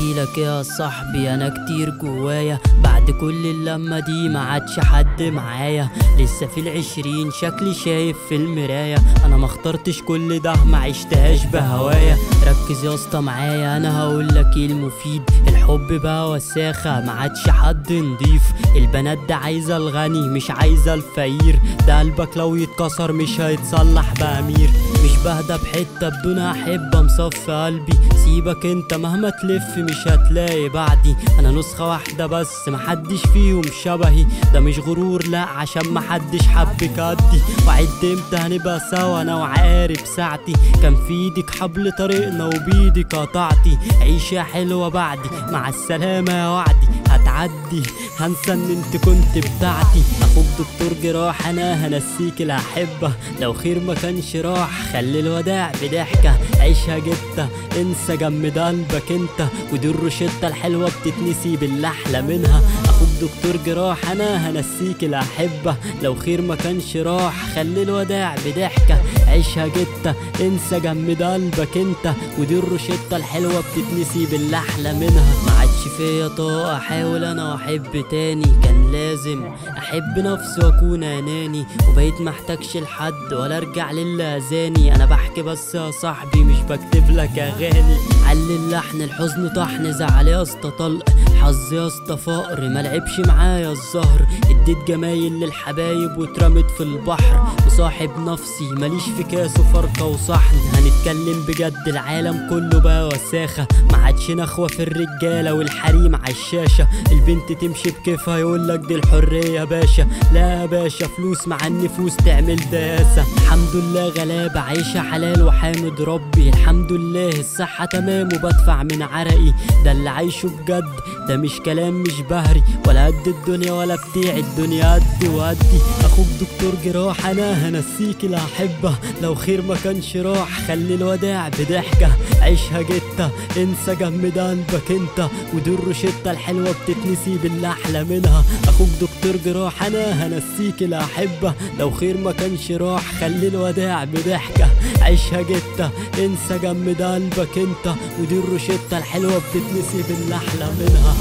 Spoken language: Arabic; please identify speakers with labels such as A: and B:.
A: احكيلك يا صاحبي انا كتير جوايا بعد كل اللمة دي ما عادش حد معايا، لسه في العشرين شكلي شايف في المراية. انا ما اخترتش كل ده ما عشتهاش بهوايا. ركز يا اسطى معايا انا هقولك ايه المفيد. الحب بقى وساخة ما عادش حد نضيف. البنات ده عايزة الغني مش عايزة الفقير. ده قلبك لو يتكسر مش هيتصلح بأمير. مش بهدى بحتة بدون احب مصفي قلبي. سيبك انت مهما تلف مش هتلاقي بعدي. انا نسخة واحدة بس محدش فيهم شبهي. ده مش غرور لا عشان محدش حبك قدي. وعد امتى هنبقى سوا انا وعارف ساعتي. كان في ايدك حبل طريقنا وبيدك قطعتي. عيشة حلوة بعدي مع السلامة يا وعدي. هتعدي هنسى ان انت كنت بتاعتي. اخوك دكتور جراح انا هنسيك الاحبة. لو خير ما كانش راح خلي الوداع بضحكة. عيشها جتة انسى جمد قلبك انت. ودي الروشتة الحلوة بتتنسي باللي احلى منها. اخوك دكتور جراح انا هنسيك الاحبة. لو خير ما كانش راح خلي الوداع بضحكة. عيشها جتة انسى جمد قلبك انت. ودي الروشتة الحلوة بتتنسي باللي احلى منها. ما عادش فيا طاقة احاول انا واحب تاني. كان لازم احب نفسي واكون اناني. وبقيت محتاجش لحد ولا ارجع للي اذاني. انا بحكي بس يا صاحبي مش بكتب لك اغاني. علي اللحن الحزن طحن زعل يا اسطى طلق. حظ يا اسطى فقر ملعبش معايا الزهر. اديت جمايل للحبايب واترمت في البحر. مصاحب نفسي ماليش في كاس وفرقة وصحن. هنتكلم بجد العالم كله بقى وساخة. ما عادش نخوة في الرجالة والحريم عالشاشة. البنت تمشي بكيفها يقولك دي الحرية باشا. لا يا باشا فلوس مع النفوس تعمل داسة. الحمد لله غلابة عايشة حلال وحامد ربي. الحمد لله الصحة تمام وبدفع من عرقي. ده اللي عايشه بجد ده مش كلام مش بهري. ولا قد الدنيا ولا بتيع الدنيا قد وقدي. اخوك دكتور جراح انا هنسيك الاحبة. لو خير ما كانش راح خلي الوداع بضحكة. عيشها جتة انسى جمد قلبك انت. ودي الروشتة الحلوة بتتنسي باللي احلى منها. اخوك دكتور جراح انا هنسيك الاحبة. لو خير ما كانش راح خلي الوداع بضحكة. عيشها جتة انسى جمد قلبك انت. ودي الروشتة الحلوة بتتنسي باللي احلى منها.